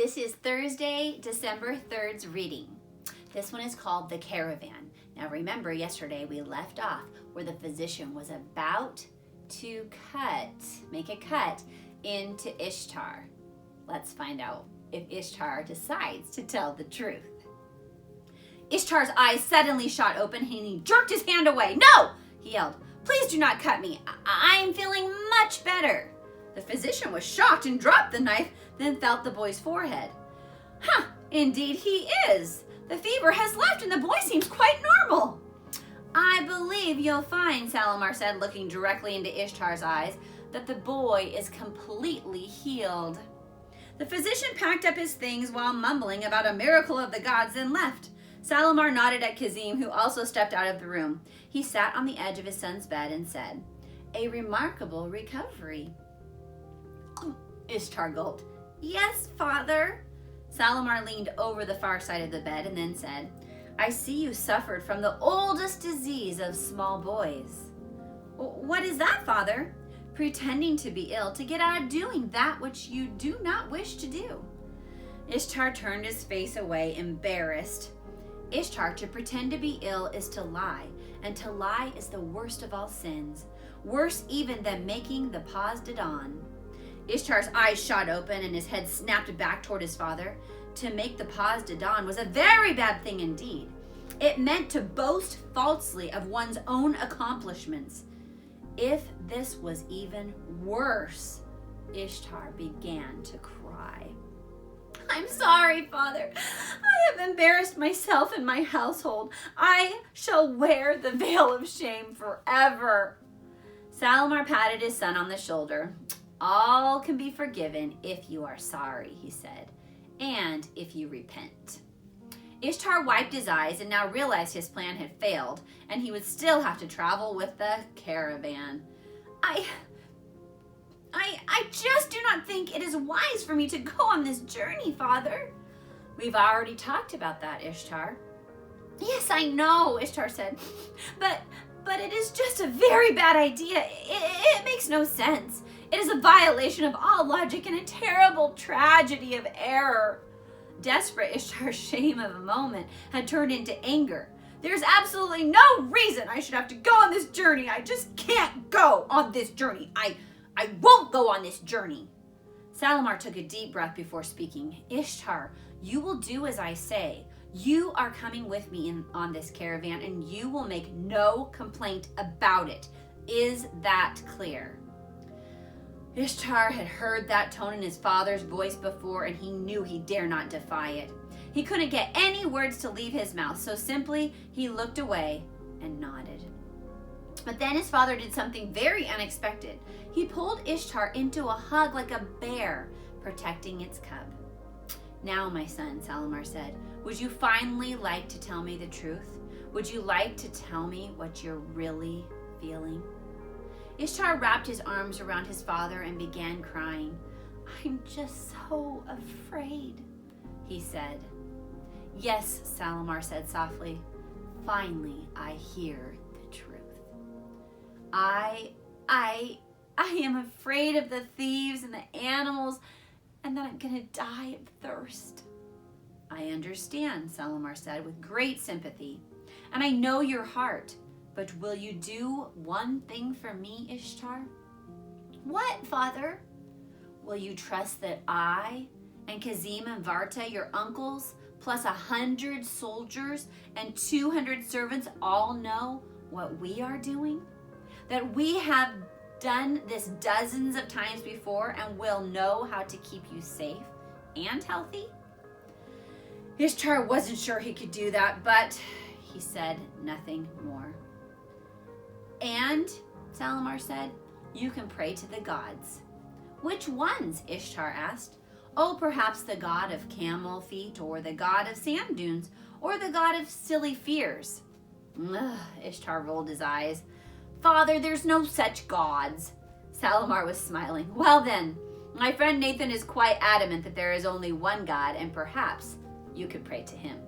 This is Thursday, December 3rd's reading. This one is called The Caravan. Now remember, yesterday we left off where the physician was about to make a cut into Ishtar. Let's find out if Ishtar decides to tell the truth. Ishtar's eyes suddenly shot open and he jerked his hand away. "No!" he yelled. "Please do not cut me. I am feeling much better." The physician was shocked and dropped the knife, then felt the boy's forehead. Indeed he is. The fever has left and the boy seems quite normal." "I believe you'll find," Salamar said, looking directly into Ishtar's eyes, "that the boy is completely healed." The physician packed up his things while mumbling about a miracle of the gods, then left. Salamar nodded at Kazim, who also stepped out of the room. He sat on the edge of his son's bed and said, "A remarkable recovery." Ishtar gulped. "Yes, father." Salamar leaned over the far side of the bed and then said, "I see you suffered from the oldest disease of small boys." "What is that, father?" "Pretending to be ill to get out of doing that which you do not wish to do." Ishtar turned his face away, embarrassed. Ishtar, to pretend to be ill is to lie, and to lie is the worst of all sins, worse even than making the Paz de Dawn. Ishtar's eyes shot open and his head snapped back toward his father. To make the Paz de Dawn was a very bad thing indeed. It meant to boast falsely of one's own accomplishments. If this was even worse, Ishtar began to cry. "I'm sorry, father. I have embarrassed myself and my household. I shall wear the veil of shame forever." Salamar patted his son on the shoulder. "All can be forgiven if you are sorry," he said, "and if you repent." Ishtar wiped his eyes and now realized his plan had failed, and he would still have to travel with the caravan. I just do not think it is wise for me to go on this journey, father." "We've already talked about that, Ishtar." "Yes, I know," Ishtar said, but it is just a very bad idea. It makes no sense. It is a violation of all logic and a terrible tragedy of error." Desperate, Ishtar's shame of a moment had turned into anger. "There's absolutely no reason I should have to go on this journey. I just can't go on this journey. I won't go on this journey." Salamar took a deep breath before speaking. "Ishtar, you will do as I say. You are coming with me on this caravan, and you will make no complaint about it. Is that clear?" Ishtar had heard that tone in his father's voice before, and he knew he dare not defy it. He couldn't get any words to leave his mouth, so simply he looked away and nodded. But then his father did something very unexpected. He pulled Ishtar into a hug like a bear protecting its cub. "Now, my son," Salamar said, "would you finally like to tell me the truth? Would you like to tell me what you're really feeling?" Ishtar wrapped his arms around his father and began crying. "I'm just so afraid," he said. "Yes," Salamar said softly, "finally I hear the truth. I am afraid of the thieves and the animals, and that I'm gonna die of thirst." "I understand," Salamar said with great sympathy, "and I know your heart. But will you do one thing for me, Ishtar?" "What, father?" "Will you trust that I and Kazim and Varta, your uncles, plus 100 soldiers and 200 servants all know what we are doing? That we have done this dozens of times before and will know how to keep you safe and healthy?" Ishtar wasn't sure he could do that, but he said nothing more. "And," Salamar said, "you can pray to the gods." "Which ones?" Ishtar asked. "Oh, perhaps the god of camel feet, or the god of sand dunes, or the god of silly fears." Ishtar rolled his eyes. "Father, there's no such gods." Salamar was smiling. "Well then, my friend Nathan is quite adamant that there is only one God, and perhaps you could pray to him."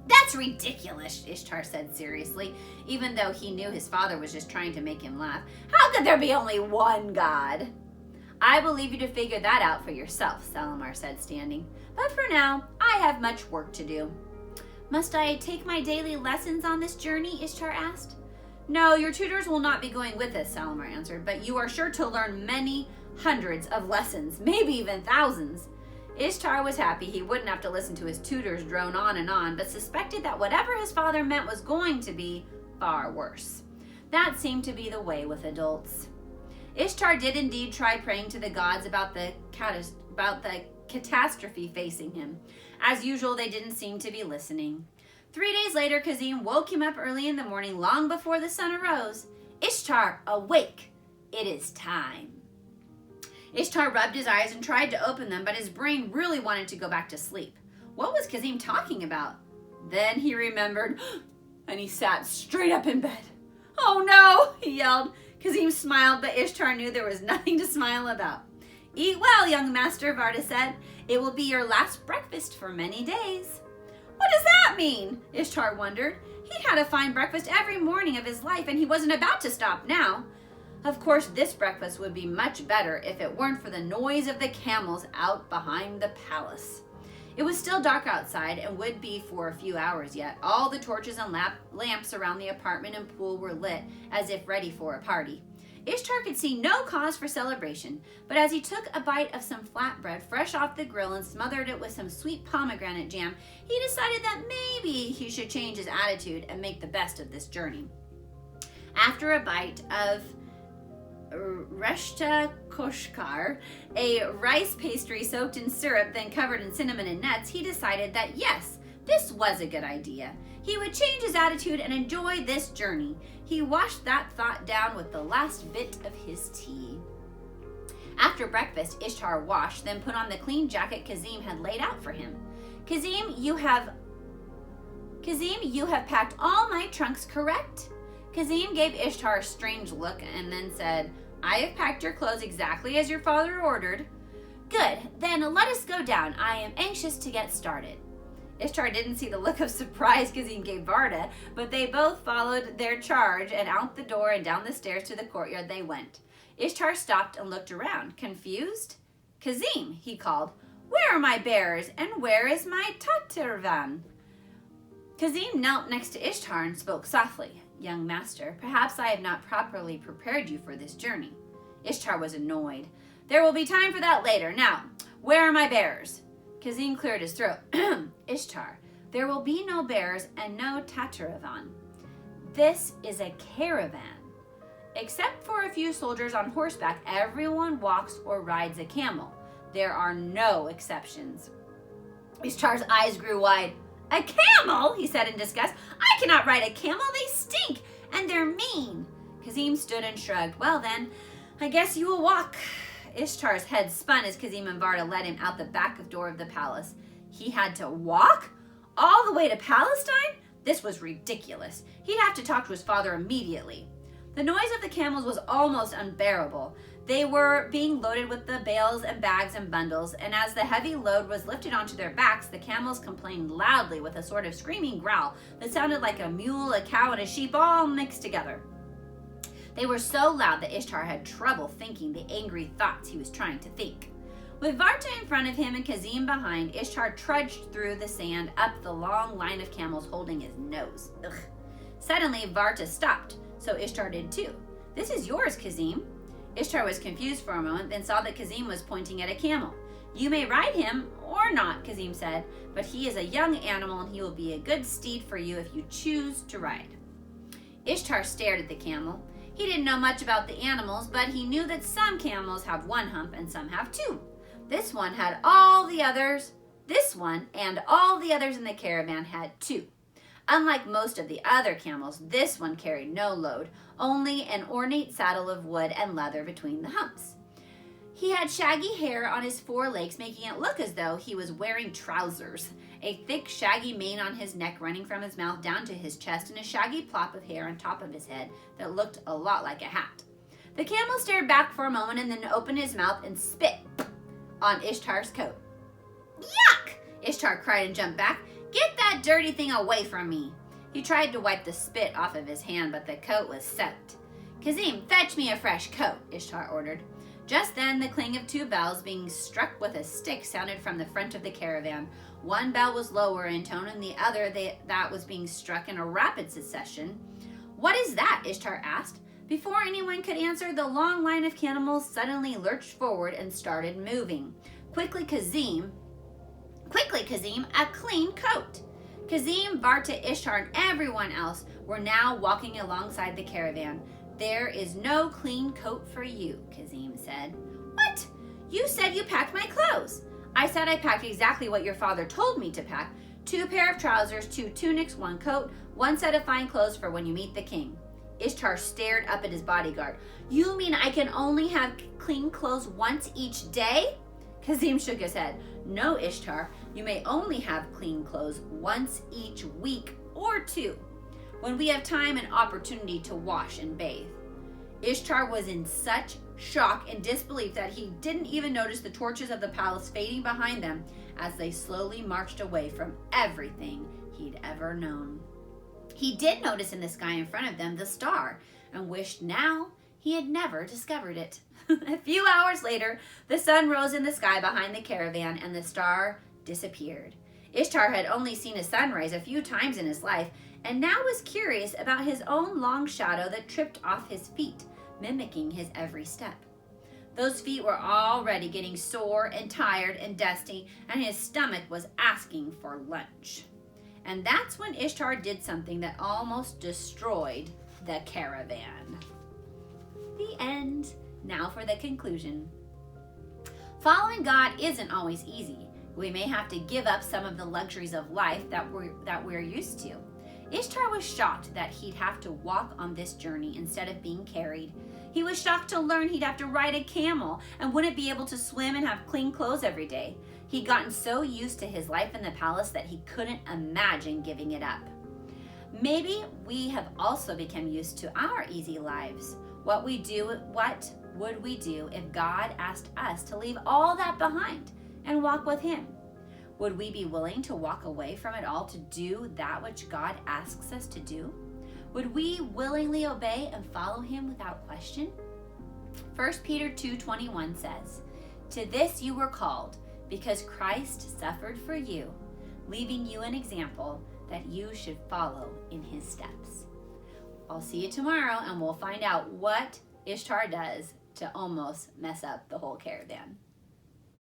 "That's ridiculous," Ishtar said seriously, even though he knew his father was just trying to make him laugh. "How could there be only one God?" I will leave you to figure that out for yourself, Salamar said, standing. But for now, I have much work to do. Must I take my daily lessons on this journey? Ishtar asked. No, your tutors will not be going with us, Salamar answered, but you are sure to learn many hundreds of lessons, maybe even thousands. Ishtar was happy he wouldn't have to listen to his tutors drone on, but suspected that whatever his father meant was going to be far worse. That seemed to be the way with adults. Ishtar did indeed try praying to the gods about the catastrophe facing him. As usual, they didn't seem to be listening. 3 days later, Kazim woke him up early in the morning, long before the sun arose. Ishtar, awake! It is time. Ishtar rubbed his eyes and tried to open them, but his brain really wanted to go back to sleep. What was Kazim talking about? Then he remembered, and he sat straight up in bed. Oh no, he yelled. Kazim smiled, but Ishtar knew there was nothing to smile about. Eat well, young master, Varda said. It will be your last breakfast for many days. What does that mean? Ishtar wondered. He'd had a fine breakfast every morning of his life, and he wasn't about to stop now. Of course, this breakfast would be much better if it weren't for the noise of the camels out behind the palace. It was still dark outside and would be for a few hours yet. All the torches and lamps around the apartment and pool were lit as if ready for a party. Ishtar could see no cause for celebration, but as he took a bite of some flatbread fresh off the grill and smothered it with some sweet pomegranate jam, he decided that maybe he should change his attitude and make the best of this journey. After a bite of reshta koshkar, a rice pastry soaked in syrup then covered in cinnamon and nuts, he decided that yes, this was a good idea. He would change his attitude and enjoy this journey. He washed that thought down with the last bit of his tea. After breakfast, Ishtar washed, then put on the clean jacket Kazim had laid out for him. Kazim, you have packed all my trunks, correct? Kazim gave Ishtar a strange look and then said, I have packed your clothes exactly as your father ordered. Good, then let us go down. I am anxious to get started. Ishtar didn't see the look of surprise Kazim gave Varda, but they both followed their charge, and out the door and down the stairs to the courtyard they went. Ishtar stopped and looked around, confused. Kazim, he called, where are my bearers, and where is my tatarvan? Kazim knelt next to Ishtar and spoke softly. Young master, perhaps I have not properly prepared you for this journey. Ishtar was annoyed. There will be time for that later. Now, where are my bearers? Kazim cleared his throat. Ishtar, there will be no bearers and no tataravan. This is a caravan. Except for a few soldiers on horseback, everyone walks or rides a camel. There are no exceptions. Ishtar's eyes grew wide. A camel, he said in disgust. I cannot ride a camel. They stink and they're mean. Kazim stood and shrugged. Well then, I guess you will walk. Ishtar's head spun as Kazim and Varda led him out the back door of the palace. He had to walk? All the way to Palestine? This was ridiculous. He'd have to talk to his father immediately. The noise of the camels was almost unbearable. They were being loaded with the bales and bags and bundles, and as the heavy load was lifted onto their backs, the camels complained loudly with a sort of screaming growl that sounded like a mule, a cow, and a sheep all mixed together. They were so loud that Ishtar had trouble thinking the angry thoughts he was trying to think. With Varta in front of him and Kazim behind, Ishtar trudged through the sand up the long line of camels holding his nose. Ugh. Suddenly, Varta stopped, so Ishtar did too. This is yours, Kazim. Ishtar was confused for a moment, then saw that Kazim was pointing at a camel. You may ride him or not, Kazim said, but he is a young animal and he will be a good steed for you if you choose to ride. Ishtar stared at the camel. He didn't know much about the animals, but he knew that some camels have one hump and some have two. This one had all the others. This one and all the others in the caravan had two. Unlike most of the other camels, this one carried no load, only an ornate saddle of wood and leather between the humps. He had shaggy hair on his forelegs, making it look as though he was wearing trousers, a thick shaggy mane on his neck running from his mouth down to his chest, and a shaggy plop of hair on top of his head that looked a lot like a hat. The camel stared back for a moment and then opened his mouth and spit on Ishtar's coat. Yuck! Ishtar cried and jumped back. Get that dirty thing away from me. He tried to wipe the spit off of his hand, but the coat was soaked. Kazim, fetch me a fresh coat, Ishtar ordered. Just then, the clang of 2 bells being struck with a stick sounded from the front of the caravan. One bell was lower in tone, and the other that was being struck in a rapid succession. "What is that?" Ishtar asked. Before anyone could answer, the long line of camels suddenly lurched forward and started moving. Quickly, Kazim, a clean coat. Kazim, Varta, Ishtar, and everyone else were now walking alongside the caravan. "There is no clean coat for you," Kazim said. "What? You said you packed my clothes." "I said I packed exactly what your father told me to pack. 2 pair of trousers, 2 tunics, 1 coat, 1 set of fine clothes for when you meet the king." Ishtar stared up at his bodyguard. "You mean I can only have clean clothes once each day?" Kazim shook his head. "No, Ishtar, you may only have clean clothes once each week or 2, when we have time and opportunity to wash and bathe." Ishtar was in such shock and disbelief that he didn't even notice the torches of the palace fading behind them as they slowly marched away from everything he'd ever known. He did notice in the sky in front of them the star, and wished now he had never discovered it. A few hours later, the sun rose in the sky behind the caravan, and the star disappeared. Ishtar had only seen a sunrise a few times in his life, and now was curious about his own long shadow that tripped off his feet, mimicking his every step. Those feet were already getting sore and tired and dusty, and his stomach was asking for lunch. And that's when Ishtar did something that almost destroyed the caravan. The end. Now for the conclusion. Following God isn't always easy. We may have to give up some of the luxuries of life that we're used to. Ishtar was shocked that he'd have to walk on this journey instead of being carried. He was shocked to learn he'd have to ride a camel and wouldn't be able to swim and have clean clothes every day. He'd gotten so used to his life in the palace that he couldn't imagine giving it up. Maybe we have also become used to our easy lives. What would we do if God asked us to leave all that behind and walk with him? Would we be willing to walk away from it all to do that which God asks us to do? Would we willingly obey and follow him without question? 1 Peter 2:21 says, "To this you were called, because Christ suffered for you, leaving you an example that you should follow in his steps." I'll see you tomorrow, and we'll find out what Ishtar does to almost mess up the whole caravan.